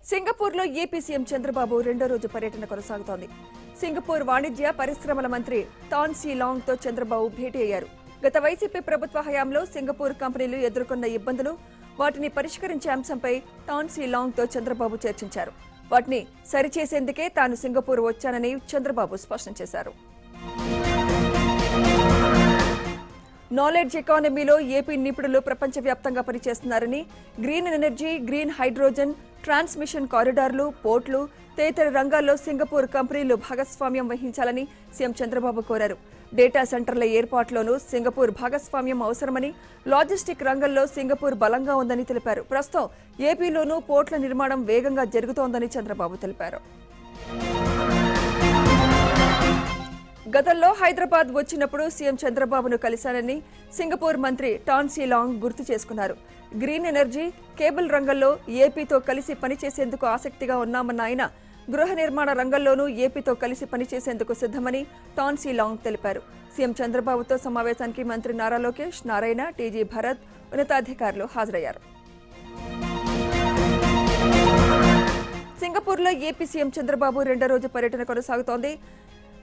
సింగపూర్లో AP CM Chandrababu రెండో రోజు పర్యటన కొనసాగుతోంది. సింగపూర్ వాణిజ్య పరిశ్రమల మంత్రి టాన్ సీ లాంగ్ తో చంద్రబాబు భేటీ అయ్యారు. గత వైసీపీ ప్రభుత్వ హయాంలో సింగపూర్ కంపెనీలు ఎదుర్కొన్న ఇబ్బందులు, వాటిని పరిష్కరించే అంశంపై టాన్ సీ లాంగ్ తో చంద్రబాబు చర్చించారు. వాటిని సరిచేసేందుకే తాను సింగపూర్ వచ్చానని చంద్రబాబు స్పష్టం చేశారు. నాలెడ్జ్ ఎకానమీలో ఏపీ నిపుణులు ప్రపంచవ్యాప్తంగా పనిచేస్తున్నారని, green energy, green hydrogen, transmission కారిడార్లు, పోర్టులు తదితర రంగాల్లో సింగపూర్ కంపెనీలు భాగస్వామ్యం వహించాలని సీఎం చంద్రబాబు కోరారు. డేటా సెంటర్ల ఏర్పాటులోనూ సింగపూర్ భాగస్వామ్యం అవసరమని, లాజిస్టిక్ రంగంలో సింగపూర్ బలంగా ఉందని తెలిపారు. ప్రస్తుతం ఏపీలోనూ పోర్టుల నిర్మాణం వేగంగా జరుగుతోందని చంద్రబాబు తెలిపారు. గతంలో హైదరాబాద్ వచ్చినప్పుడు సీఎం చంద్రబాబును కలిశానని సింగపూర్ మంత్రి టాన్ సీ లాంగ్ గుర్తు చేసుకున్నారు. గ్రీన్ ఎనర్జీ, కేబుల్ రంగంలో ఏపీతో కలిసి పనిచేసేందుకు ఆసక్తిగా ఉన్నామన్న ఆయన, గృహ నిర్మాణ రంగంలోనూ ఏపీతో కలిసి పనిచేసేందుకు సిద్దమని టాన్ సీ లాంగ్ తెలిపారు. సీఎం చంద్రబాబుతో సమావేశానికి మంత్రి నారా లోకేష్, నారాయణ, టీజీ భరత్ ఉన్నతాధికారులు హాజరయ్యారు. సింగపూర్లో ఏపీ సీఎం చంద్రబాబు రెండో రోజు పర్యటన కొనసాగుతోంది.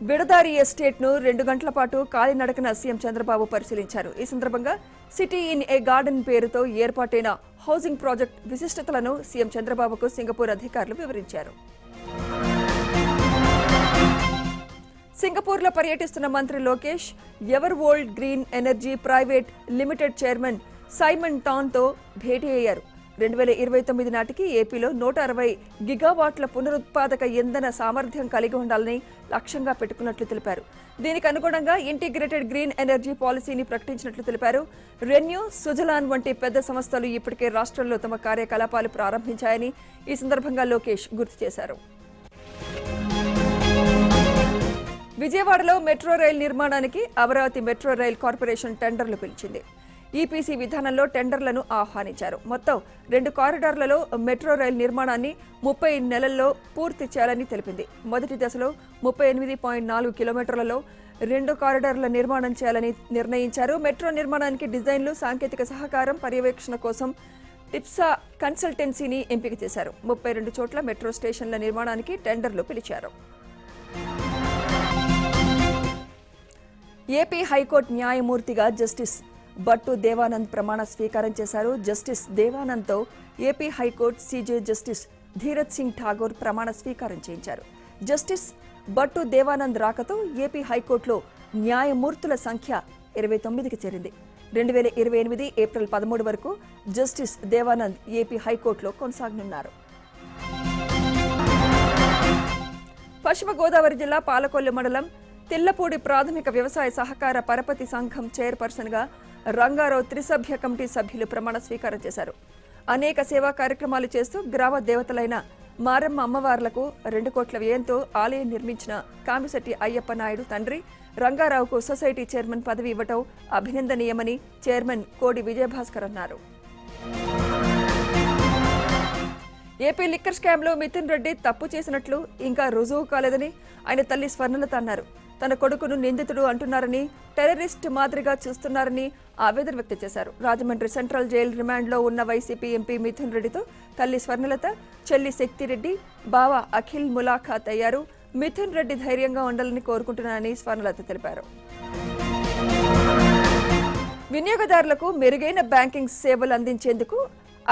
బిడదారి ఎస్టేట్ ను 2 గంటల పాటు కాలినడకన సీఎం చంద్రబాబు పరిశీలించారు. ఈ సందర్భంగా సిటీ ఇన్ ఏ గార్డెన్ పేరుతో ఏర్పాటైన హౌసింగ్ ప్రాజెక్ట్ విశిష్టతలను సీఎం చంద్రబాబుకు సింగపూర్ అధికారులు వివరించారు. సింగపూర్లో పర్యటిస్తున్న మంత్రి Lokesh ever world green energy private limited chairman Simon tan తో భేటీ అయ్యారు. 2029 నాటికి ఏపీలో 160 గిగావాట్ల పునరుత్పాదక ఇంధన సామర్థ్యం కలిగి ఉండాలని లక్ష్యంగా పెట్టుకున్నట్లు తెలిపారు. దీనికి అనుగుణంగా ఇంటిగ్రేటెడ్ గ్రీన్ ఎనర్జీ పాలసీని ప్రకటించినట్లు తెలిపారు. రెన్యూ, సుజలాన్ వంటి పెద్ద సంస్థలు ఇప్పటికే రాష్ట్రంలో తమ కార్యకలాపాలు ప్రారంభించాయని ఈ సందర్భంగా లోకేష్ గుర్తు చేశారు. విజయవాడలో మెట్రో రైల్ నిర్మాణానికి అమరావతి మెట్రో రైల్ కార్పొరేషన్ టెండర్లు పిలిచింది. ఈపీసీ విధానంలో టెండర్లను ఆహ్వానించారు. మొత్తం 2 కారిడార్లలో మెట్రో రైల్ నిర్మాణాన్ని 30 నెలల్లో పూర్తి చేయాలని తెలిపింది. మొదటి దశలో 38.4 కిలోమీటర్లలో 2 కారిడార్ల నిర్మాణం చేయాలని నిర్ణయించారు. మెట్రో నిర్మాణానికి డిజైన్లు, సాంకేతిక సహకారం, పర్యవేక్షణ కోసం టిప్సా కన్సల్టెన్సీని ఎంపిక చేశారు. 32 చోట్ల మెట్రో స్టేషన్ల నిర్మాణానికి టెండర్లు పిలిచారు. ఏపీ హైకోర్టు న్యాయమూర్తిగా జస్టిస్ బట్టు దేవానంద్ ప్రమాణ స్వీకారం చేశారు. జస్టిస్ దేవానంద్తో AP high court CJ justice Dhiraj Singh Thakur ప్రమాణ స్వీకారం చేయించారు. జస్టిస్ బట్టు దేవానంద్ రాకతో ఏపీ హైకోర్టులో న్యాయమూర్తుల సంఖ్య 29కి చేరింది. 2028 ఏప్రిల్ 13 వరకు జస్టిస్ దేవానంద్ ఏపీ హైకోర్టులో కొనసాగనున్నారు. పశ్చిమ గోదావరి జిల్లా పాలకొల్లు మండలం తిల్లపూడి ప్రాథమిక వ్యవసాయ సహకార పరపతి సంఘం చైర్పర్సన్ గా రంగారావు త్రిసభ్య కమిటీ సభ్యులు ప్రమాణ స్వీకారం చేశారు. అనేక సేవా కార్యక్రమాలు చేస్తూ గ్రామ దేవతలైన మారమ్మ అమ్మవార్లకు 2 కోట్ల వ్యయంతో ఆలయం నిర్మించిన కామిశెట్టి అయ్యప్ప నాయుడు తండ్రి రంగారావుకు సొసైటీ చైర్మన్ పదవి ఇవ్వటం అభినందనీయమని చైర్మన్ కోడి విజయభాస్కర్ అన్నారు. ఏపీ లిక్కర్ స్కామ్లో మిథున్ రెడ్డి తప్పు చేసినట్లు ఇంకా రుజువు కాలేదని ఆయన తల్లి స్వర్ణలత అన్నారు. తన కొడుకును నిందితుడు అంటున్నారని, టెర్రరిస్ట్ మాదిరిగా చూస్తున్నారని ఆవేదన వ్యక్తం చేశారు. రాజమండ్రి సెంట్రల్ జైలు రిమాండ్లో ఉన్న వైసీపీ ఎంపీ మిథున్ రెడ్డితో తల్లి స్వర్ణలత, చెల్లి శక్తిరెడ్డి, బావ అఖిల్ ములాఖాత్ అయ్యారు. మిథున్ రెడ్డి ధైర్యంగా ఉండాలని కోరుకుంటున్నారని స్వర్ణలత తెలిపారు. వినియోగదారులకు మెరుగైన బ్యాంకింగ్ సేవలు అందించేందుకు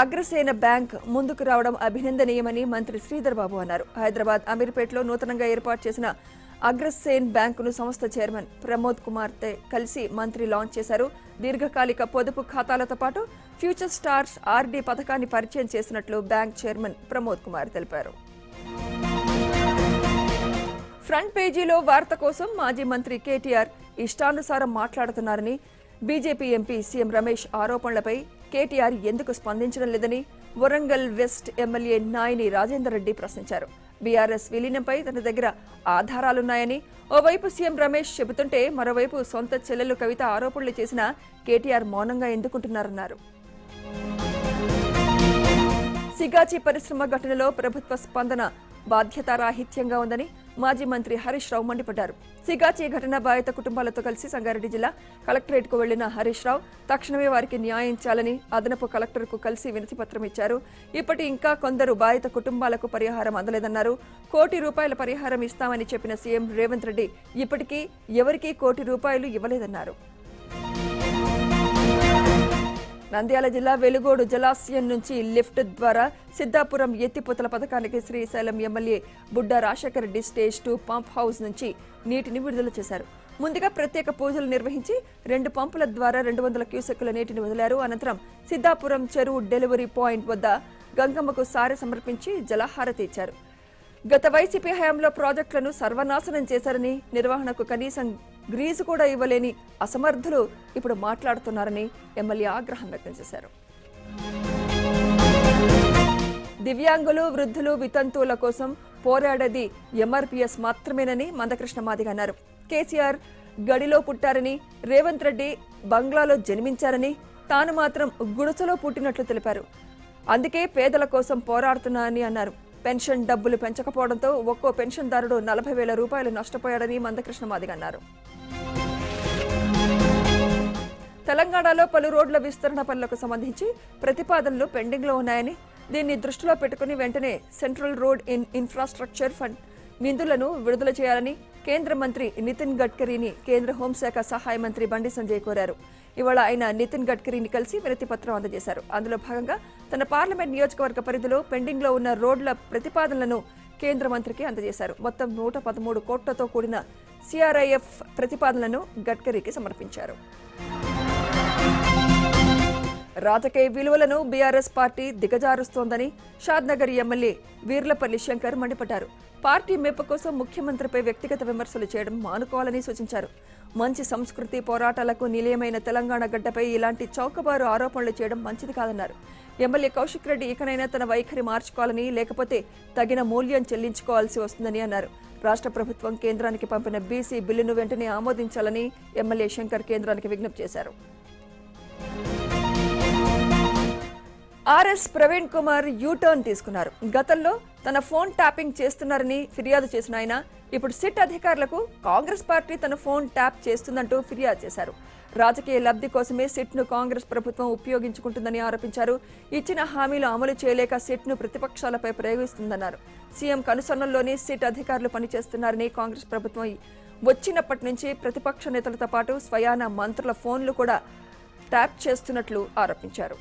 అగ్రసేన బ్యాంక్ ముందుకు రావడం అభినందనీయమని మంత్రి శ్రీధర్ బాబు అన్నారు. హైదరాబాద్ అమీర్పేటలో నూతనంగా ఏర్పాటు చేసిన అగ్రసేన్ బ్యాంకును సంస్థ చైర్మన్ ప్రమోద్ కుమార్తో కలిసి మంత్రి లాంచ్ చేశారు. దీర్ఘకాలిక పొదుపు ఖాతాలతో పాటు ఫ్యూచర్ స్టార్స్ ఆర్డీ పథకాన్ని పరిచయం చేసినట్లు బ్యాంక్ చైర్మన్ ప్రమోద్ కుమార్ తెలిపారు. ఫ్రంట్ పేజీలో వార్త కోసం మాజీ మంత్రి కేటీఆర్ ఇష్టానుసారం మాట్లాడుతున్నారని బీజేపీ ఎంపీ సీఎం రమేష్ ఆరోపణలపై కేటీఆర్ ఎందుకు స్పందించడం లేదని వరంగల్ వెస్ట్ ఎమ్మెల్యే నాయని రాజేందర్ రెడ్డి ప్రశ్నించారు. బీఆర్ఎస్ విలీనంపై తన దగ్గర ఆధారాలున్నాయని ఓవైపు సీఎం రమేష్ చెబుతుంటే మరోవైపు సొంత చెల్లెలు కవిత ఆరోపణలు చేసిన కేటీఆర్ మౌనంగా ఎందుకుంటున్నారన్నారు. సిగాచి పరిశ్రమ ఘటనలో ప్రభుత్వ స్పందన బాధ్యతారాహిత్యంగా ఉందని మాజీ మంత్రి హరీష్ రావు మండిపడ్డారు. సిగాచి ఘటన బాధిత కుటుంబాలతో కలిసి సంగారెడ్డి జిల్లా కలెక్టరేట్కు వెళ్లిన హరీష్ రావు తక్షణమే వారికి న్యాయం చేయాలని అదనపు కలెక్టర్కు కలిసి వినతిపత్రం ఇచ్చారు. ఇప్పటి ఇంకా కొందరు బాధిత కుటుంబాలకు పరిహారం అందలేదన్నారు. ₹1 కోటి పరిహారం ఇస్తామని చెప్పిన సీఎం రేవంత్ రెడ్డి ఇప్పటికీ ఎవరికీ ₹1 కోటి ఇవ్వలేదన్నారు. నంద్యాల జిల్లా వెలుగోడు జలాశయం నుంచి లిఫ్ట్ ద్వారా సిద్ధాపురం ఎత్తిపోతల పథకానికి Srisailam MLA Budda Rajasekhar Reddy stage 2 pump house నుంచి నీటిని విడుదల చేశారు. ముందుగా ప్రత్యేక పూజలు నిర్వహించి 2 పంపుల ద్వారా 200 క్యూసెక్కుల నీటిని వదిలారు. అనంతరం సిద్ధాపురం చెరువు డెలివరీ పాయింట్ వద్ద గంగమ్మకు సారె సమర్పించి జలహారతి ఇచ్చారు. గత వైసీపీ హయాంలో ప్రాజెక్టులను సర్వనాశనం చేశారని, నిర్వహణకు కనీసం గ్రీజు కూడా ఇవ్వలేని అసమర్థులు ఇప్పుడు మాట్లాడుతున్నారని ఎమ్మెల్యే ఆగ్రహం వ్యక్తం చేశారు. దివ్యాంగులు, వృద్ధులు, వితంతువుల కోసం పోరాడేది ఎంఆర్పీఎస్ మాత్రమేనని మందకృష్ణ మాదిగ అన్నారు. కేసీఆర్ గడిలో పుట్టారని, రేవంత్ రెడ్డి బంగ్లాలో జన్మించారని, తాను మాత్రం గుడిసెలో పుట్టినట్లు తెలిపారు. అందుకే పేదల కోసం పోరాడుతున్నానని అన్నారు. పెన్షన్ డబ్బులు పెంచకపోవడంతో ఒక్కో పెన్షన్దారుడు ₹40,000 నష్టపోయాడని మందకృష్ణ మాదిగ అన్నారు. తెలంగాణలో పలు రోడ్ల విస్తరణ పనులకు సంబంధించి ప్రతిపాదనలు పెండింగ్లో ఉన్నాయని, దీన్ని దృష్టిలో పెట్టుకుని వెంటనే సెంట్రల్ రోడ్ ఇన్ఫ్రాస్ట్రక్చర్ ఫండ్ నిధులను విడుదల చేయాలని కేంద్ర మంత్రి నితిన్ గడ్కరీని కేంద్ర హోంశాఖ సహాయ మంత్రి బండి సంజయ్ కోరారు. ఇవాళ ఆయన నితిన్ గడ్కరీని కలిసి వినతి పత్రం అందజేశారు. అందులో భాగంగా తన పార్లమెంట్ నియోజకవర్గ పరిధిలో పెండింగ్లో ఉన్న రోడ్ల ప్రతిపాదనలను కేంద్ర మంత్రికి అందజేశారు. మొత్తం 113 కోట్లతో కూడిన సిఆర్ఐఎఫ్ ప్రతిపాదనలను గడ్కరీకి సమర్పించారు. రాజకీయ విలువలను బీఆర్ఎస్ పార్టీ దిగజారుస్తోందని షాద్నగర్ ఎమ్మెల్యే వీర్లపల్లి శంకర్ మండిపడ్డారు. పార్టీ మెప్పు కోసం ముఖ్యమంత్రిపై వ్యక్తిగత విమర్శలు చేయడం మానుకోవాలని సూచించారు. మంచి సంస్కృతి పోరాటాలకు నిలయమైన తెలంగాణ గడ్డపై ఇలాంటి చౌకబారు ఆరోపణలు చేయడం మంచిది కాదన్నారు. ఎమ్మెల్యే కౌశిక్ రెడ్డి ఇకనైనా తన వైఖరి మార్చుకోవాలని, లేకపోతే తగిన మూల్యం చెల్లించుకోవాల్సి వస్తుందని అన్నారు. రాష్ట్ర ప్రభుత్వం కేంద్రానికి పంపిన బీసీ బిల్లును వెంటనే ఆమోదించాలని ఎమ్మెల్యే శంకర్ కేంద్రానికి విజ్ఞప్తి చేశారు. ఆర్ఎస్ ప్రవీణ్ కుమార్ యూటర్న్ తీసుకున్నారు. గతంలో తన ఫోన్ ట్యాపింగ్ చేస్తున్నారని ఫిర్యాదు చేసిన ఆయన ఇప్పుడు సిట్ అధికారులకు కాంగ్రెస్ పార్టీ తన ఫోన్ ట్యాప్ చేస్తుందంటూ ఫిర్యాదు చేశారు. రాజకీయ లబ్ధి కోసమే సిట్ను కాంగ్రెస్ ప్రభుత్వం ఉపయోగించుకుంటుందని ఆరోపించారు. ఇచ్చిన హామీలు అమలు చేయలేక సిట్ను ప్రతిపక్షాలపై ప్రయోగిస్తుందన్నారు. సీఎం కనుసన్నల్లోనే సిట్ అధికారులు పనిచేస్తున్నారని, కాంగ్రెస్ ప్రభుత్వం వచ్చినప్పటి నుంచి ప్రతిపక్ష నేతలతో పాటు స్వయాన మంత్రుల ఫోన్లు కూడా ట్యాప్ చేస్తున్నట్లు ఆరోపించారు.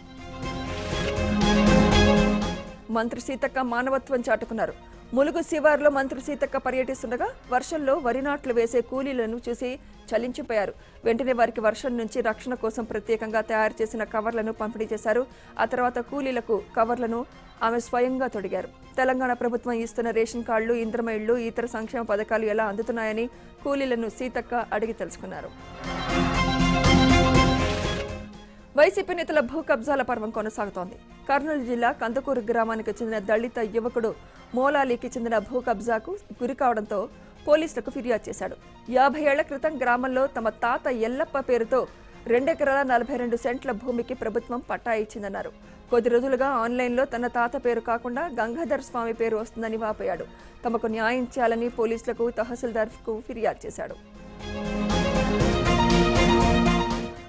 మంత్రి సీతక్క మానవత్వం చాటుకున్నారు. ములుగు శివార్లో మంత్రి సీతక్క పర్యటిస్తుండగా వర్షంలో వరి నాట్లు వేసే కూలీలను చూసి చలించిపోయారు. వెంటనే వారికి వర్షం నుంచి రక్షణ కోసం ప్రత్యేకంగా తయారు చేసిన కవర్లను పంపిణీ చేశారు. ఆ తర్వాత కూలీలకు కవర్లను ఆమె స్వయంగా తొడిగారు. తెలంగాణ ప్రభుత్వం ఇస్తున్న రేషన్ కార్డులు, ఇంద్రమ ఇళ్లు, ఇతర సంక్షేమ పథకాలు ఎలా అందుతున్నాయని కూలీలను సీతక్క అడిగి తెలుసుకున్నారు. వైసీపీ నేతల భూ కబ్జాల పర్వం కొనసాగుతోంది. కర్నూలు జిల్లా కందుకూరు గ్రామానికి చెందిన దళిత యువకుడు మోలాలీకి చెందిన భూ కబ్జాకు గురి కావడంతో పోలీసులకు ఫిర్యాదు చేశాడు. 50 ఏళ్ల క్రితం గ్రామంలో తమ తాత ఎల్లప్ప పేరుతో 2 ఎకరాల 42 సెంట్ల భూమికి ప్రభుత్వం పట్టా ఇచ్చిందన్నారు. కొద్ది రోజులుగా ఆన్లైన్లో తన తాత పేరు కాకుండా గంగాధర్ స్వామి పేరు వస్తుందని వాపోయాడు. తమకు న్యాయం చేయాలని పోలీసులకు, తహసీల్దార్కు ఫిర్యాదు చేశాడు.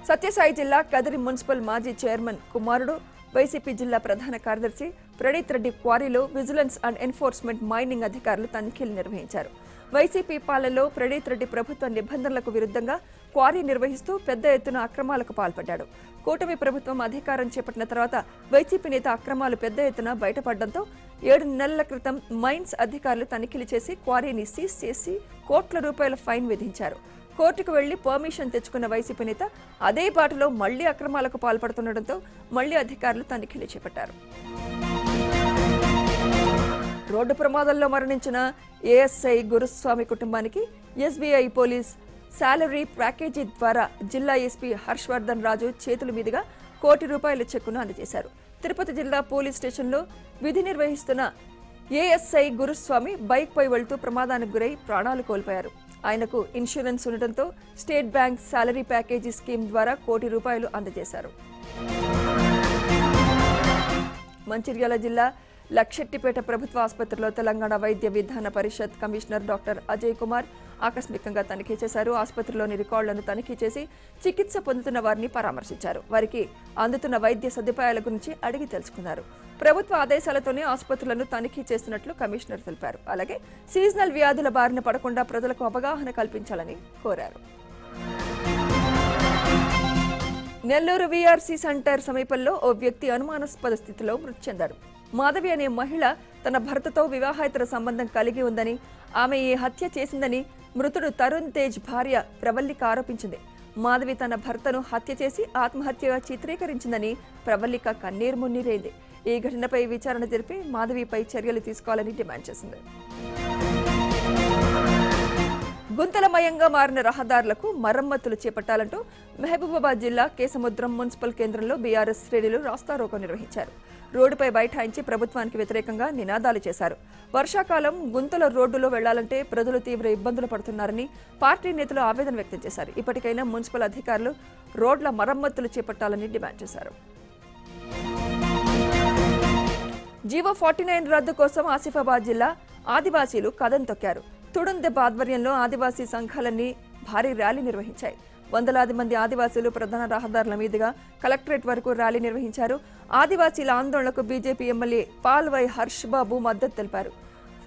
సత్యసాయి జిల్లా కదిరి మున్సిపల్ మాజీ చైర్మన్ కుమారుడు, వైసీపీ జిల్లా ప్రధాన కార్యదర్శి ప్రణీత్ రెడ్డి క్వారీలో విజిలెన్స్ అండ్ ఎన్ఫోర్స్మెంట్ మైనింగ్ అధికారులు తనిఖీలు నిర్వహించారు. వైసీపీ పాలనలో ప్రణీత్ రెడ్డి ప్రభుత్వ నిబంధనలకు విరుద్ధంగా క్వారీ నిర్వహిస్తూ పెద్ద ఎత్తున అక్రమాలకు పాల్పడ్డాడు. కూటమి ప్రభుత్వం అధికారం చేపట్టిన తర్వాత వైసీపీ నేత అక్రమాలు పెద్ద ఎత్తున బయటపడడంతో 7 నెలల క్రితం మైన్స్ అధికారులు తనిఖీలు చేసి క్వారీని సీజ్ చేసి ₹1 కోట్ల ఫైన్ విధించారు. కోర్టుకు వెళ్లి పర్మిషన్ తెచ్చుకున్న వైసీపీ నేత అదే బాటలో మళ్లీ అక్రమాలకు పాల్పడుతుండటంతో మళ్లీ అధికారులు తనిఖీలు చేపట్టారు. రోడ్డు ప్రమాదంలో మరణించిన ఏఎస్ఐ గురుస్వామి కుటుంబానికి ఎస్బీఐ పోలీస్ శాలరీ ప్యాకేజీ ద్వారా జిల్లా ఎస్పీ హర్షవర్ధన్ రాజు చేతుల మీదుగా ₹1 కోటి చెక్కును అందజేశారు. తిరుపతి జిల్లా పోలీస్ స్టేషన్లో విధి నిర్వహిస్తున్న ఏఎస్ఐ గురుస్వామి బైక్పై వెళ్తూ ప్రమాదానికి గురై ప్రాణాలు కోల్పోయారు. ఆయనకు ఇన్సూరెన్స్ ఉండటంతో state bank salary package scheme ద్వారా ₹1 కోటి అందజేశారు. మంచిర్యాల జిల్లా లక్షెట్టిపేట ప్రభుత్వ ఆసుపత్రిలో తెలంగాణ వైద్య విధాన పరిషత్ కమిషనర్ డాక్టర్ అజయ్ కుమార్ ఆకస్మికంగా తనిఖీ చేశారు. ఆసుపత్రిలోని రికార్డులను తనిఖీ చేసి చికిత్స పొందుతున్న వారిని పరామర్శించారు. వారికి అందుతున్న వైద్య సదుపాయాల గురించి అడిగి తెలుసుకున్నారు. ప్రభుత్వ ఆదేశాలతోనే ఆసుపత్రులను తనిఖీ చేస్తున్నట్లు కమిషనర్ తెలిపారు. అలాగే సీజనల్ వ్యాధుల బారిన పడకుండా ప్రజలకు అవగాహన కల్పించాలని కోరారు. నెల్లూరు వీఆర్సీ సెంటర్ సమీపంలో ఓ వ్యక్తి అనుమానాస్పద స్థితిలో మృతి చెందాడు. మాధవి అనే మహిళ తన భర్తతో వివాహేతర సంబంధం కలిగి ఉందని, ఆమె ఈ హత్య చేసిందని మృతుడు తరుణ్ తేజ్ భార్య ప్రవల్లిక ఆరోపించింది. మాధవి తన భర్తను హత్య చేసి ఆత్మహత్యగా చిత్రీకరించిందని ప్రవల్లిక కన్నీరు మున్నీరైంది. ఈ ఘటనపై విచారణ జరిపి మాధవిపై చర్యలు తీసుకోవాలని డిమాండ్ చేసింది. గుంతలమయంగా మారిన రహదారులకు మరమ్మతులు చేపట్టాలంటూ మహబూబాబాద్ జిల్లా కేసముద్రం మున్సిపల్ కేంద్రంలో బీఆర్ఎస్ శ్రేణులు రాస్తారోకో నిర్వహించారు. రోడ్డుపై బైఠాయించి ప్రభుత్వానికి వ్యతిరేకంగా నినాదాలు చేశారు. వర్షాకాలం గుంతల రోడ్డులో వెళ్లాలంటే ప్రజలు తీవ్ర ఇబ్బందులు పడుతున్నారని పార్టీ నేతలు ఆవేదన వ్యక్తం చేశారు. ఇప్పటికైనా మున్సిపల్ అధికారులు రోడ్ల మరమ్మతులు చేపట్టాలని డిమాండ్ చేశారు. జీవో 49 రద్దు కోసం ఆసిఫాబాద్ జిల్లా ఆదివాసీలు కదం తొక్కారు. తుడుం దెబ్బ ఆధ్వర్యంలో ఆదివాసీ సంఘాలన్నీ భారీ ర్యాలీ నిర్వహించాయి. వందలాది మంది ఆదివాసీలు ప్రధాన రహదారుల మీదుగా కలెక్టరేట్ వరకు ర్యాలీ నిర్వహించారు. ఆదివాసీల ఆందోళనకు బీజేపీ ఎమ్మెల్యే పాల్వై హర్ష్ బాబు మద్దతు తెలిపారు.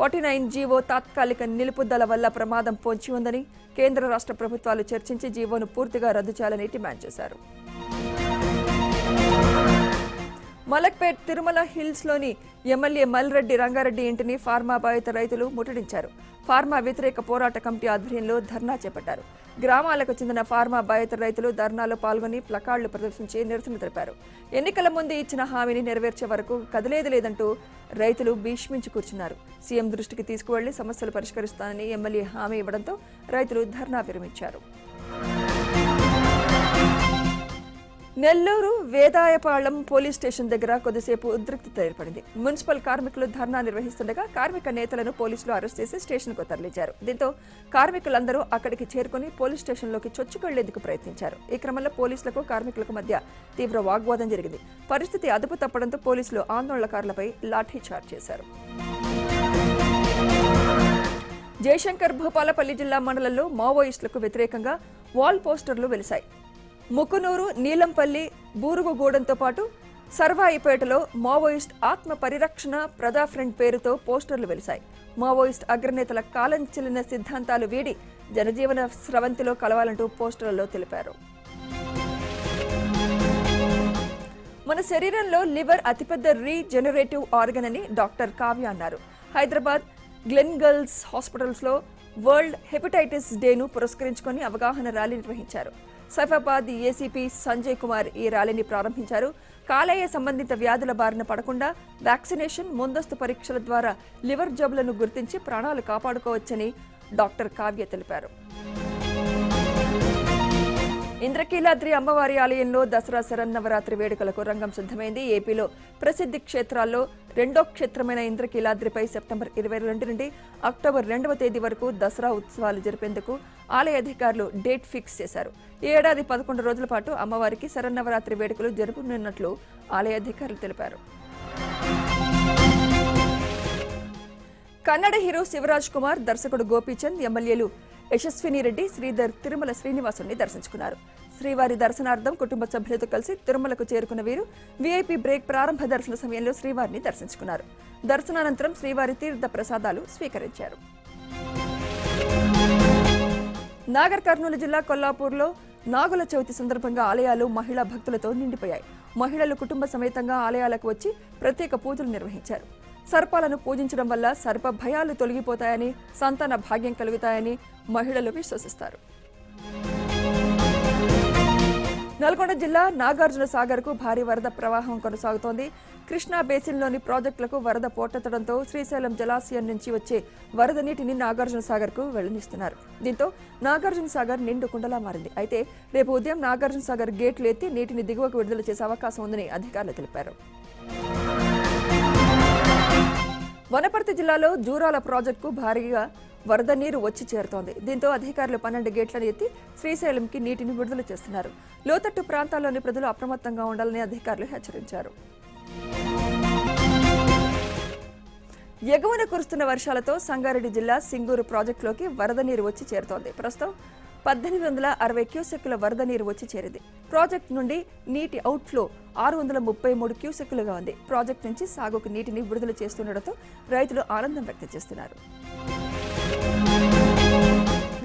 49 జీవో తాత్కాలిక నిలుపుదల వల్ల ప్రమాదం పొంచి ఉందని, కేంద్ర రాష్ట్ర ప్రభుత్వాలు చర్చించి జీవోను పూర్తిగా రద్దు చేయాలని డిమాండ్ చేశారు. మలక్పేట్ తిరుమల హిల్స్లోని ఎమ్మెల్యే మల్రెడ్డి రంగారెడ్డి ఇంటిని ఫార్మా బాధిత రైతులు ముట్టడించారు. ఫార్మా వ్యతిరేక పోరాట కమిటీ ఆధ్వర్యంలో ధర్నా చేపట్టారు. గ్రామాలకు చెందిన ఫార్మా బాధిత రైతులు ధర్నాలో పాల్గొని ప్లకార్డులు ప్రదర్శించి నిరసన తెలిపారు. ఎన్నికల ముందు ఇచ్చిన హామీని నెరవేర్చే వరకు కదిలేది లేదంటూ రైతులు భీష్మించి కూర్చున్నారు. సీఎం దృష్టికి తీసుకువెళ్లి సమస్యలు పరిష్కరిస్తానని ఎమ్మెల్యే హామీ ఇవ్వడంతో రైతులు ధర్నా విరమించారు. నెల్లూరు వేదాయపాళెం పోలీస్ స్టేషన్ దగ్గర కొద్దిసేపు ఉద్రిక్తత ఏర్పడింది. మున్సిపల్ కార్మికులు ధర్నా నిర్వహిస్తుండగా కార్మిక నేతలను పోలీసులు అరెస్ట్ చేసి స్టేషన్కు తరలించారు. దీంతో కార్మికులందరూ అక్కడికి చేరుకుని పోలీస్ స్టేషన్లోకి చొచ్చుకెళ్లేందుకు ప్రయత్నించారు. ఈ క్రమంలో పోలీసులకు కార్మికులకు మధ్య తీవ్ర వాగ్వాదం జరిగింది. పరిస్థితి అదుపు తప్పడంతో పోలీసులు ఆందోళనకారులపై లాఠీచార్జ్ చేశారు. జయశంకర్ భూపాలపల్లి జిల్లా మండలంలో మావోయిస్టులకు వ్యతిరేకంగా వాల్ పోస్టర్లు వెలిశాయి. ముకునూరు, నీలంపల్లి, బూరుగుగూడెంతో పాటు సర్వాయిపేటలో మావోయిస్ట్ ఆత్మ పరిరక్షణ ప్రజా ఫ్రంట్ పేరుతో పోస్టర్లు వెలిశాయి. మావోయిస్ట్ అగ్రనేతల కాలం చెల్లిన సిద్ధాంతాలు వీడి జనజీవన స్రవంతిలో కలవాలంటూ పోస్టర్లలో తెలిపారు. మన శరీరంలో లివర్ అతిపెద్ద రీజనరేటివ్ ఆర్గన్ అని డాక్టర్ కావ్య అన్నారు. హైదరాబాద్ గ్లెన్ గర్ల్స్ హాస్పిటల్స్లో వరల్డ్ హెపటైటిస్ డేను పురస్కరించుకొని అవగాహన ర్యాలీ నిర్వహించారు. సైఫాబాద్ ఏసీపీ సంజయ్ కుమార్ ఈ ర్యాలీని ప్రారంభించారు. కాలేయ సంబంధిత వ్యాధుల బారిన పడకుండా వ్యాక్సినేషన్, ముందస్తు పరీక్షల ద్వారా లివర్ జబ్బులను గుర్తించి ప్రాణాలు కాపాడుకోవచ్చని డాక్టర్ కావ్య తెలిపారు. ఇంద్రకీలాద్రి అమ్మవారి ఆలయంలో దసరా శరన్నవరాత్రి వేడుకలకు రంగం సిద్ధమైంది. ఏపీలో ప్రసిద్ధి క్షేత్రాల్లో రెండో క్షేత్రమైన ఇంద్రకీలాద్రిపై సెప్టెంబర్ 22 నుండి అక్టోబర్ 2వ తేదీ వరకు దసరా ఉత్సవాలు జరిపేందుకు ఆలయ అధికారులు డేట్ ఫిక్స్ చేశారు. ఈ ఏడాది 11 రోజుల పాటు అమ్మవారికి శరన్నవరాత్రి వేడుకలు జరుపునున్నట్లు ఆలయ అధికారులు తెలిపారు. కన్నడ హీరో శివరాజ్ కుమార్, దర్శకుడు గోపీచంద్, ఎమ్మెల్యేలు యశస్విని రెడ్డి, శ్రీధర్ తిరుమల శ్రీనివాసుని దర్శించుకున్నారు. శ్రీవారి దర్శనార్థం కుటుంబ సభ్యులతో కలిసి తిరుమలకు చేరుకున్న వీరు వీఐపీ బ్రేక్ ప్రారంభ దర్శన సమయంలో శ్రీవారిని దర్శించుకున్నారు. దర్శనానంతరం శ్రీవారి తీర్థ ప్రసాదాలు స్వీకరించారు. నాగర్ కర్నూలు జిల్లా కొల్లాపూర్లో నాగుల చవితి సందర్భంగా ఆలయాలు మహిళా భక్తులతో నిండిపోయాయి. మహిళలు కుటుంబ సమేతంగా ఆలయాలకు వచ్చి ప్రత్యేక పూజలు నిర్వహించారు. సర్పాలను పూజించడం వల్ల సర్ప భయాలు తొలగిపోతాయని, సంతాన భాగ్యం కలుగుతాయని మహిళలు విశ్వసిస్తారు. నల్గొండ జిల్లా నాగార్జున సాగర్కు భారీ వరద ప్రవాహం కొనసాగుతోంది. కృష్ణా బేసిన్లోని ప్రాజెక్టులకు వరద పోటెత్తడంతో శ్రీశైలం జలాశయం నుంచి వచ్చే వరద నీటిని నాగార్జున సాగర్కు వెళ్లనిస్తున్నారు. దీంతో నాగార్జున సాగర్ నిండు కుండలా మారింది. అయితే రేపు ఉదయం నాగార్జున సాగర్ గేట్లు ఎత్తి నీటిని దిగువకు విడుదల చేసే అవకాశం ఉందని అధికారులు తెలిపారు. వనపర్తి జిల్లాలో జూరాల ప్రాజెక్టుకు భారీగా వరద నీరు వచ్చి చేరుతోంది. దీంతో అధికారులు 12 గేట్లను ఎత్తి శ్రీశైలంకి నీటిని విడుదల చేస్తున్నారు. లోతట్టు ప్రాంతాల్లోని ప్రజలు అప్రమత్తంగా ఉండాలని అధికారులు హెచ్చరించారు. ఎగువన కురుస్తున్న వర్షాలతో సంగారెడ్డి జిల్లా సింగూరు ప్రాజెక్టులోకి వరద నీరు వచ్చి చేరుతోంది. ప్రస్తుతం 1860 క్యూసెక్కుల వరద నీరు వచ్చి చేరింది. ప్రాజెక్టు నుండి నీటి అవుట్ఫ్లో 633 క్యూసెక్కులుగా ఉంది. ప్రాజెక్టు నుంచి సాగుకు నీటిని విడుదల చేస్తుండటంతో రైతులు ఆనందం వ్యక్తం చేస్తున్నారు.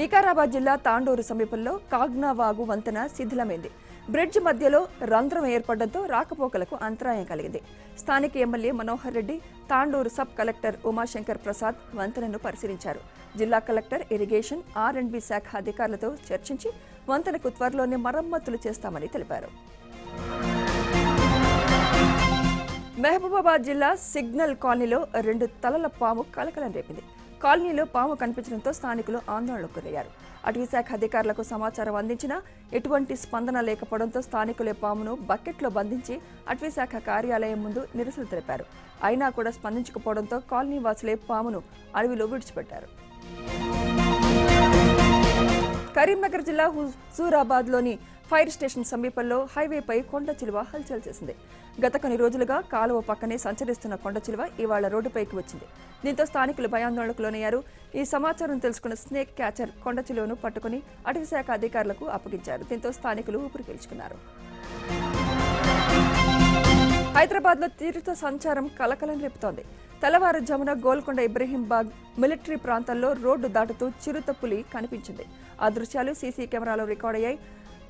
వికారాబాద్ జిల్లా తాండూరు సమీపంలో కాగ్నావాగు వంతెన శిథిలమైంది. బ్రిడ్జ్ మధ్యలో రంధ్రం ఏర్పడడంతో రాకపోకలకు అంతరాయం కలిగింది. స్థానిక MLA Manohar Reddy, Tandur sub collector Umashankar Prasad వంతెనను పరిశీలించారు. జిల్లా కలెక్టర్ ఇరిగేషన్, R&B శాఖ అధికారులతో చర్చించి వంతెనకు త్వరలోనే మరమ్మతులు చేస్తామని తెలిపారు. మహబూబాబాద్ జిల్లా సిగ్నల్ కాలనీలో 2 తలల పాము కలకలం రేపింది. కాలనీలో పాము కనిపించడంతో స్థానికులు ఆందోళనకు గురయ్యారు. అటవీశాఖ అధికారులకు సమాచారం అందించినా ఎటువంటి స్పందన లేకపోవడంతో స్థానికులే పామును బకెట్లో బంధించి అటవీశాఖ కార్యాలయం ముందు నిరసన తెలిపారు. అయినా కూడా స్పందించకపోవడంతో కాలనీ వాసులే పామును అడవిలో విడిచిపెట్టారు. కరీంనగర్ జిల్లా హుజూరాబాద్లోని ఫైర్ స్టేషన్ సమీపంలో హైవేపై కొండ చిలువ హల్చల్ చేసింది. గత కొన్ని రోజులుగా కాలువ పక్కనే సంచరిస్తున్న కొండ చిలువ ఇవాళ రోడ్డుపైకి వచ్చింది. దీంతో స్థానికులు భయాందోళనకు లోనయ్యారు. ఈ సమాచారం తెలుసుకున్న స్నేక్ క్యాచర్ కొండ చిలువను పట్టుకుని అటవీశాఖ అధికారులకు అప్పగించారు. దీంతో స్థానికులు ఊపిరి పీల్చుకున్నారు. హైదరాబాద్లో తీర్థ సంచారం కలకలం రేపుతోంది. తెల్లవారుజామున గోల్కొండ ఇబ్రహీంబాగ్ మిలిటరీ ప్రాంతంలో రోడ్డు దాటుతూ చిరుత పులి కనిపించింది. ఆ దృశ్యాలు సీసీ కెమెరాలో రికార్డయ్యాయి.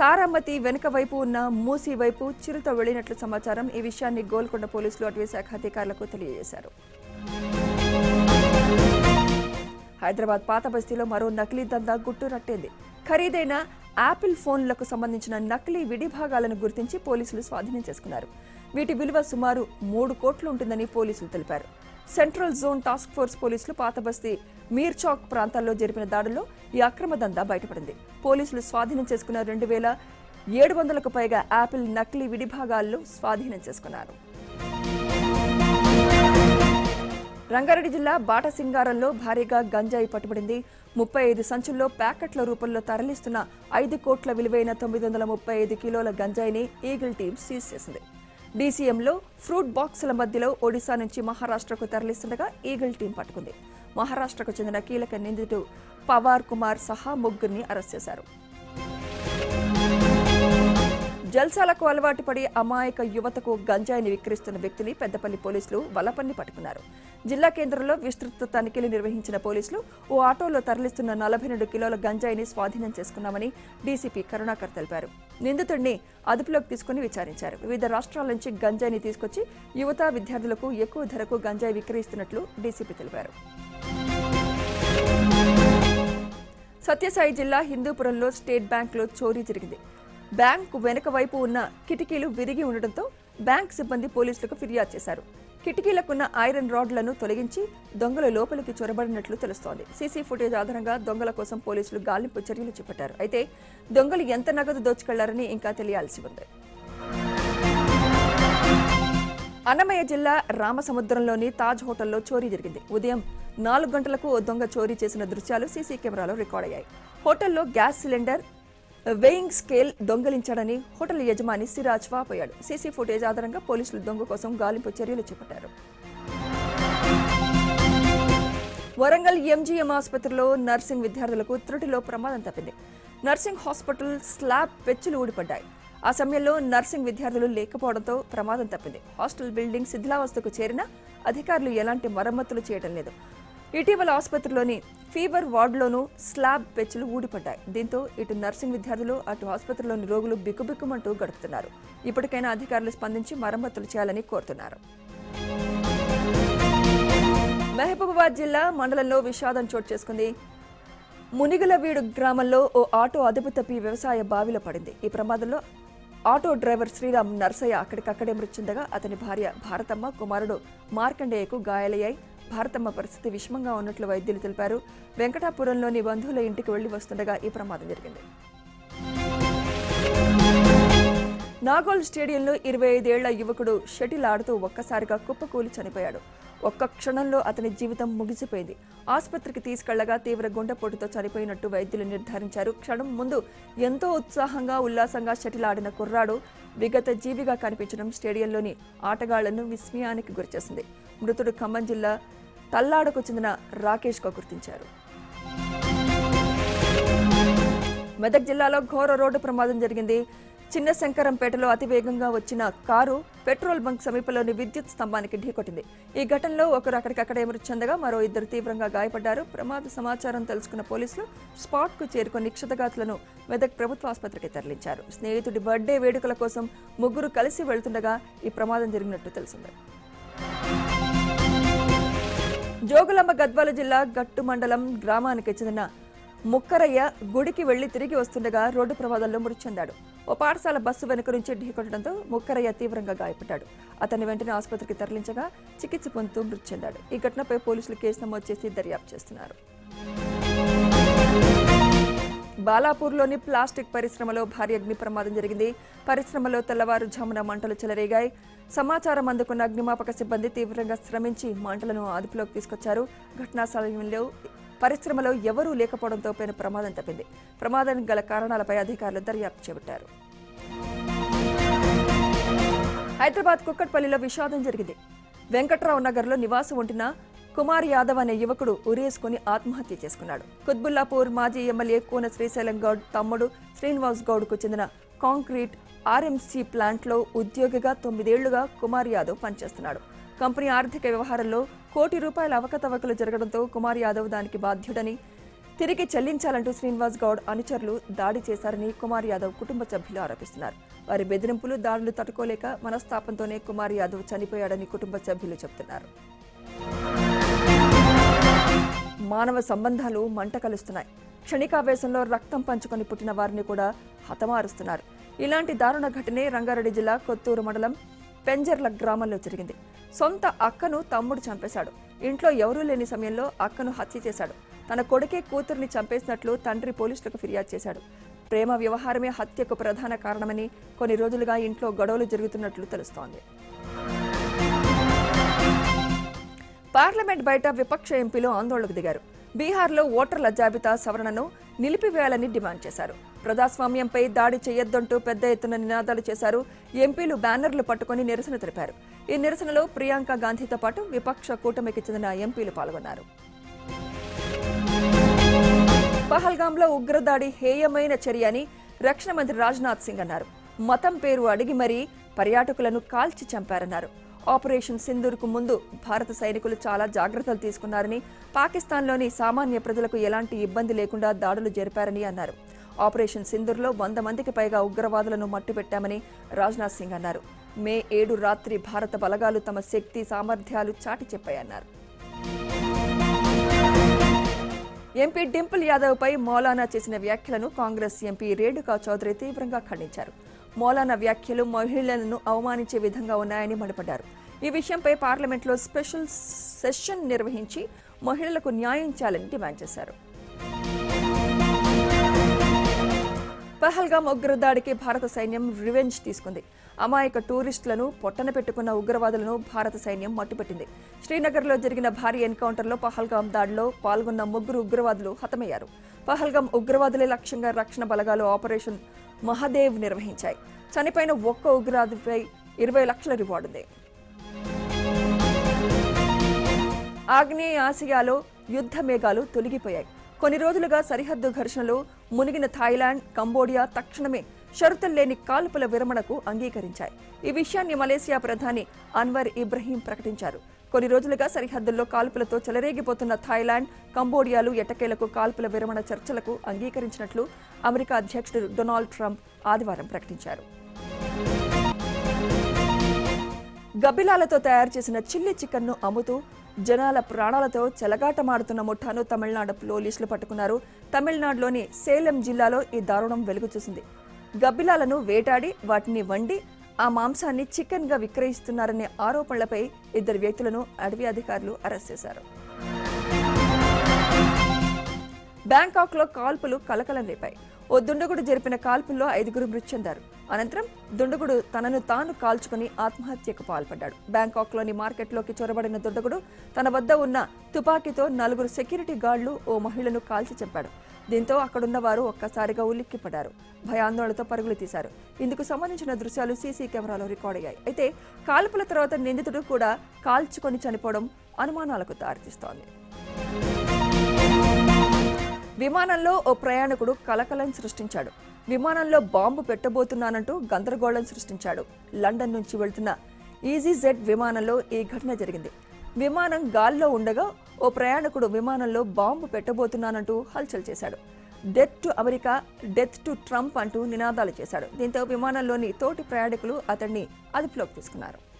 తారామతి వెనుక వైపు ఉన్న మూసీ వైపు చిరుత వెళ్లినట్లు సమాచారం. ఈ విషయాన్ని గోల్కొండ పోలీసులు అటవీశాఖ అధికారులకు తెలియజేశారు. హైదరాబాద్ పాత బస్తీలో మరో నకిలీ దందా గుట్టురట్టేంది. ఖరీదైన యాపిల్ ఫోన్లకు సంబంధించిన నకిలీ విడిభాగాలను గుర్తించి పోలీసులు స్వాధీనం చేసుకున్నారు. వీటి విలువ సుమారు 3 కోట్లు ఉంటుందని పోలీసులు తెలిపారు. సెంట్రల్ జోన్ టాస్క్ ఫోర్స్ పోలీసులు పాతబస్తీ మీర్ చౌక్ ప్రాంతాల్లో జరిపిన దాడుల్లో ఈ అక్రమ దందా బయటపడింది. పోలీసులు స్వాధీనం చేసుకున్న 2700కు పైగా యాపిల్ నకిలీ విడిభాగాలను స్వాధీనం చేసుకున్నారు. రంగారెడ్డి జిల్లా బాటసింగారంలో భారీగా గంజాయి పట్టుబడింది. 35 సంచుల్లో ప్యాకెట్ల రూపంలో తరలిస్తున్న 5 కోట్ల విలువైన 935 కిలోల గంజాయిని ఈగిల్ టీం సీజ్ చేసింది. డీసీఎంలో ఫ్రూట్ బాక్సుల మధ్యలో ఒడిశా నుంచి మహారాష్ట్రకు తరలిస్తుండగా ఈగిల్ టీం పట్టుకుంది. మహారాష్ట్రకు చెందిన కీలక నిందితుడు పవార్ కుమార్ సహా 3 అరెస్ట్ చేశారు. జల్సాలకు అలవాటు పడి అమాయక యువతకు గంజాయిని విక్రయిస్తున్న వ్యక్తిని పెద్దపల్లి పోలీసులు వలపన్ని పట్టుకున్నారు. జిల్లా కేంద్రంలో విస్తృత తనిఖీలు నిర్వహించిన పోలీసులు ఓ ఆటోలో తరలిస్తున్న 42 కిలోల గంజాయిని స్వాధీనం చేసుకున్నామని డీసీపీ కరుణాకర్ తెలిపారు. నిందితుడిని అదుపులోకి తీసుకుని విచారించారు. వివిధ రాష్ట్రాల నుంచి గంజాయిని తీసుకొచ్చి యువత, విద్యార్థులకు ఎక్కువ ధరకు గంజాయి విక్రయిస్తున్నట్లు డీసీపీ తెలిపారు. సత్యసాయి జిల్లా హిందూపురంలో స్టేట్ బ్యాంకులో చోరీ జరిగింది. బ్యాంకు వెనుక వైపు ఉన్న కిటికీలు విరిగి ఉండడంతో బ్యాంక్ సిబ్బంది పోలీసులకు ఫిర్యాదు చేశారు. కిటికీలకున్న ఐరన్ రాడ్లను తొలగించి దొంగలు లోపలికి చొరబడినట్లు తెలుస్తోంది. సీసీ ఫుటేజ్ ఆధారంగా దొంగల కోసం పోలీసులు గాలింపు చర్యలు చేపట్టారు. అయితే దొంగలు ఎంత నగదు దోచుకెళ్లారని ఇంకా తెలియాల్సి ఉంది. అన్నమయ్య జిల్లా రామసముద్రంలోని తాజ్ హోటల్లో చోరీ జరిగింది. ఉదయం 4 గంటలకు ఓ దొంగ చోరీ చేసిన దృశ్యాలు సీసీ కెమెరాలో రికార్డయ్యాయి. హోటల్లో గ్యాస్ సిలిండర్, వెయింగ్ స్కేల్ దొంగలించాడని హోటల్ యజమాని సిరాజ్ వాపోయాడు. సీసీ ఫుటేజ్ ఆధారంగా పోలీసులు దొంగ కోసం గాలింపు చర్యలు చేపట్టారు. వరంగల్ ఎంజీఎం ఆసుపత్రిలో నర్సింగ్ విద్యార్థులకు త్రుటిలో ప్రమాదం తప్పింది. నర్సింగ్ హాస్పిటల్ స్లాబ్ పెచ్చులు ఊడిపడ్డాయి. ఆ సమయంలో నర్సింగ్ విద్యార్థులు లేకపోవడంతో ప్రమాదం తప్పింది. హాస్టల్ బిల్డింగ్ శిథిలావస్థకు చేరినా అధికారులు ఎలాంటి మరమ్మతులు చేయడం లేదు. ఇటీవల ఆసుపత్రిలోని ఫీవర్ వార్డులోనూ స్లాబ్ పెచ్చులు ఊడిపడ్డాయి. దీంతో ఇటు నర్సింగ్ విద్యార్థులు, అటు ఆసుపత్రిలోని రోగులు బిక్కుబిక్కుమంటూ గడుపుతున్నారు. ఇప్పటికైనా అధికారులు స్పందించి మరమ్మతులు చేయాలని కోరుతున్నారు. మహబూబాబాద్ జిల్లా మండలంలో విషాదం చోటు చేసుకుంది. మునిగలవీడు గ్రామంలో ఓ ఆటో అదుపు తప్పి వ్యవసాయ బావిలో పడింది. ఈ ప్రమాదంలో ఆటో డ్రైవర్ శ్రీరామ్ నర్సయ్య అక్కడికక్కడే మృతి చెందగా అతని భార్య భారతమ్మ, కుమారుడు మార్కండేయకు గాయాలయ్యాయి. భారతమ్మ పరిస్థితి విషమంగా ఉన్నట్లు వైద్యులు తెలిపారు. వెంకటాపురంలోని బంధువుల ఇంటికి వెళ్లి వస్తుండగా ఈ ప్రమాదం జరిగింది. నాగోల్ స్టేడియంలో 25 ఏళ్ల యువకుడు షటిల్ ఆడుతూ ఒక్కసారిగా కుప్పకూలి చనిపోయాడు. ఒక్క క్షణంలో అతని జీవితం ముగిసిపోయింది. ఆసుపత్రికి తీసుకెళ్లగా తీవ్ర గుండెపోటుతో చనిపోయినట్టు వైద్యులు నిర్ధారించారు. క్షణం ముందు ఎంతో ఉత్సాహంగా, ఉల్లాసంగా షటిల్ ఆడిన కుర్రాడు విగత జీవిగా కనిపించడం స్టేడియంలోని ఆటగాళ్లను విస్మయానికి గురిచేసింది. మృతుడు ఖమ్మం జిల్లా తల్లాడకు చెందిన రాకేష్గా గుర్తించారు. మెదక్ జిల్లాలో ఘోర రోడ్డు ప్రమాదం జరిగింది. చిన్న శంకరంపేటలో అతివేగంగా వచ్చిన కారు పెట్రోల్ బంక్ సమీపంలోని విద్యుత్ స్తంభానికి ఢీకొట్టింది. ఈ ఘటనలో ఒకరు అక్కడికక్కడే మృతి చెందగా మరో ఇద్దరు తీవ్రంగా గాయపడ్డారు. ప్రమాద సమాచారం తెలుసుకున్న పోలీసులు స్పాట్కు చేరుకుని క్షతగాతులను మెదక్ ప్రభుత్వ ఆసుపత్రికి తరలించారు. స్నేహితుడి బర్త్డే వేడుకల కోసం ముగ్గురు కలిసి వెళ్తుండగా ఈ ప్రమాదం జరిగినట్టు తెలిసింది. జోగులాంబ గద్వాల జిల్లా గట్టు మండలం గ్రామానికి చెందిన ముక్కరయ్య గుడికి వెళ్లి తిరిగి వస్తుండగా రోడ్డు ప్రమాదంలో మృతి చెందాడు. ఓ పాఠశాల బస్సు వెనుక నుంచి ఢీకొట్టడంతో ముక్కరయ్య తీవ్రంగా గాయపడ్డాడు. అతన్ని వెంటనే ఆసుపత్రికి తరలించగా చికిత్స పొందుతూ మృతి చెందాడు. ఈ ఘటనపై పోలీసులు కేసు నమోదు చేసి దర్యాప్తు చేస్తున్నారు. బాలాపూర్లోని ప్లాస్టిక్ పరిశ్రమలో భారీ అగ్ని ప్రమాదం జరిగింది. పరిశ్రమలో తెల్లవారుజామున మంటలు చెలరేగాయి. సమాచారం అందుకున్న అగ్నిమాపక సిబ్బంది తీవ్రంగా శ్రమించి మంటలను అదుపులోకి తీసుకొచ్చారు. ఘటనా సమయంలో పరిశ్రమలో ఎవరూ లేకపోవడంతో పెను ప్రమాదం తప్పింది. ప్రమాదానికి గల కారణాలపై అధికారులు దర్యాప్తు చేపట్టారు. హైదరాబాద్ కుక్కట్పల్లిలో విషాదం జరిగింది. వెంకట్రావు నగర్లో నివాసం ఉంటున్న కుమార్ యాదవ్ అనే యువకుడు ఉరేసుకుని ఆత్మహత్య చేసుకున్నాడు. కుత్బుల్లాపూర్ మాజీ ఎమ్మెల్యే కూన శ్రీశైలం గౌడ్ తమ్ముడు శ్రీనివాస్ గౌడ్కు చెందిన కాంక్రీట్ ఆర్ఎంసీ ప్లాంట్లో ఉద్యోగిగా 9 ఏళ్లుగా కుమార్ యాదవ్ పనిచేస్తున్నాడు. కంపెనీ ఆర్థిక వ్యవహారంలో ₹1 కోటి అవకతవకలు జరగడంతో కుమార్ యాదవ్ దానికి బాధ్యుడని, తిరిగి చెల్లించాలంటూ శ్రీనివాస్ గౌడ్ అనుచరులు దాడి చేశారని కుమార్ యాదవ్ కుటుంబ సభ్యులు ఆరోపిస్తున్నారు. వారి బెదిరింపులు, దాడులు తట్టుకోలేక మనస్తాపంతోనే కుమార్ యాదవ్ చనిపోయాడని కుటుంబ సభ్యులు చెబుతున్నారు. మానవ సంబంధాలు మంట కలుస్తున్నాయి. క్షణికావేశంలో రక్తం పంచుకొని పుట్టిన వారిని కూడా హతమారుస్తున్నారు. ఇలాంటి దారుణ ఘటనే రంగారెడ్డి జిల్లా కొత్తూరు మండలం పెంజర్ల గ్రామంలో జరిగింది. సొంత అక్కను తమ్ముడు చంపేశాడు. ఇంట్లో ఎవరూ లేని సమయంలో అక్కను హత్య చేశాడు. తన కొడుకే కూతుర్ని చంపేసినట్లు తండ్రి పోలీసులకు ఫిర్యాదు చేశాడు. ప్రేమ వ్యవహారమే హత్యకు ప్రధాన కారణమని, కొన్ని రోజులుగా ఇంట్లో గొడవలు జరుగుతున్నట్లు తెలుస్తోంది. పార్లమెంట్ బయట విపక్ష ఎంపీలు ఆందోళనకు దిగారు. బీహార్లో ఓటర్ల జాబితా సవరణను నిలిపివేయాలని డిమాండ్ చేశారు. ప్రజాస్వామ్యంపై దాడి చేయొద్దంటూ పెద్ద ఎత్తున నినాదాలు చేశారు. ఎంపీలు బ్యానర్లు పట్టుకుని నిరసన తెలిపారు. ఈ నిరసనలో ప్రియాంక గాంధీతో పాటు విపక్ష కూటమికి చెందిన ఎంపీలు పాల్గొన్నారు. పహల్గాంలో ఉగ్రదాడి హేయమైన చర్య అని రక్షణ మంత్రి రాజ్నాథ్ సింగ్ అన్నారు. మతం పేరు అడిగి మరీ పర్యాటకులను కాల్చి చంపారన్నారు. ఆపరేషన్ సింధూర్కు ముందు భారత సైనికులు చాలా జాగ్రత్తలు తీసుకున్నారని, పాకిస్తాన్లోని సామాన్య ప్రజలకు ఎలాంటి ఇబ్బంది లేకుండా దాడులు జరిపారని అన్నారు. ఆపరేషన్ సింధూర్లో 100 మందికి పైగా ఉగ్రవాదులను మట్టుపెట్టామని రాజ్నాథ్ సింగ్ అన్నారు. మే 7 రాత్రి భారత బలగాలు తమ శక్తి సామర్థ్యాలు చాటి చెప్పాయన్నారు. ఎంపీ డింపుల్ యాదవ్ పై మౌలానా చేసిన వ్యాఖ్యలను కాంగ్రెస్ ఎంపీ రేణుకా చౌదరి తీవ్రంగా ఖండించారు. మౌలానా వ్యాఖ్యలు మహిళలను అవమానించే విధంగా ఉన్నాయని మండిపడ్డారు. ఈ విషయంపై పార్లమెంట్లో స్పెషల్ సెషన్ నిర్వహించి మహిళలకు న్యాయం చేయాలని డిమాండ్ చేశారు. పహల్గాం ఉగ్రదాడికి భారత సైన్యం రివెంజ్ తీసుకుంది. అమాయక టూరిస్టులను పొట్టన పెట్టుకున్న ఉగ్రవాదులను భారత సైన్యం మట్టుపెట్టింది. శ్రీనగర్లో జరిగిన భారీ ఎన్కౌంటర్లో పహల్గాం దాడిలో పాల్గొన్న 3 ఉగ్రవాదులు హతమయ్యారు. పహల్గాం ఉగ్రవాదులే లక్ష్యంగా రక్షణ బలగాలు ఆపరేషన్ మహాదేవ్ నిర్వహించాయి. చనిపోయిన ఒక్క ఉగ్రవాదిపై 20 లక్షల రివార్డు ఉంది. ఆగ్నేయ ఆసియాలో యుద్ధ మేఘాలు తొలగిపోయాయి. కొన్ని రోజులుగా సరిహద్దు ఘర్షణలో మునిగిన థాయిలాండ్, కంబోడియా తక్షణమే షరతులు లేని కాల్పుల విరమణకు అంగీకరించాయి. ఈ విషయాన్ని మలేసియా ప్రధాని అన్వర్ ఇబ్రహీం ప్రకటించారు. కొన్ని రోజులుగా సరిహద్దుల్లో కాల్పులతో చెలరేగిపోతున్న థాయిలాండ్, కంబోడియాలు ఎట్టకేలకు కాల్పుల విరమణ చర్చలకు అంగీకరించినట్లు అమెరికా అధ్యక్షుడు డొనాల్డ్ ట్రంప్ ఆదివారం ప్రకటించారు. గబ్బిలాలతో తయారు చేసిన చిల్లీ చికెన్ను అమ్ముతూ జనాల ప్రాణాలతో చెలగాటమాడుతున్న ముఠాను తమిళనాడు పోలీసులు పట్టుకున్నారు. తమిళనాడులోని సేలం జిల్లాలో ఈ దారుణం వెలుగు చూసింది. గబ్బిలాలను వేటాడి వాటిని వండి ఆ మాంసాన్ని చికెన్గా విక్రయిస్తున్నారనే ఆరోపణలపై 2 వ్యక్తులను అడవి అధికారులు అరెస్ట్ చేశారు. బ్యాంకాక్లో కాల్పులు కలకలం రేపాయి. ఓ దుండగుడు జరిపిన కాల్పుల్లో 5 మృతి చెందారు. అనంతరం దుండగుడు తనను తాను కాల్చుకుని ఆత్మహత్యకు పాల్పడ్డాడు. బ్యాంకాక్లోని మార్కెట్లోకి చొరబడిన దుండగుడు తన వద్ద ఉన్న తుపాకీతో 4 సెక్యూరిటీ గార్డులు ఓ మహిళను కాల్చి చంపాడు. దీంతో అక్కడున్న వారు ఒక్కసారిగా ఉలిక్కిపడ్డారు. భయాందోళనతో పరుగులు తీశారు. ఇందుకు సంబంధించిన దృశ్యాలు సీసీ కెమెరాలో రికార్డ్ అయ్యాయి. అయితే కాల్పుల తర్వాత నిందితుడు కూడా కాల్చుకొని చనిపోవడం అనుమానాలకు దారితీస్తోంది. విమానంలో ఓ ప్రయాణికుడు కలకలం సృష్టించాడు. విమానంలో బాంబు పెట్టబోతున్నానంటూ గందరగోళం సృష్టించాడు. లండన్ నుంచి వెళ్తున్న ఈజీజెడ్ విమానంలో ఈ ఘటన జరిగింది. విమానం గాల్లో ఉండగా ఓ ప్రయాణికుడు విమానంలో బాంబు పెట్టబోతున్నానంటూ హల్చల్ చేశాడు. Death to America, death to Trump అంటూ నినాదాలు చేశాడు. దీంతో విమానంలోని తోటి ప్రయాణికులు అతన్ని అదుపులోకి తీసుకున్నారు.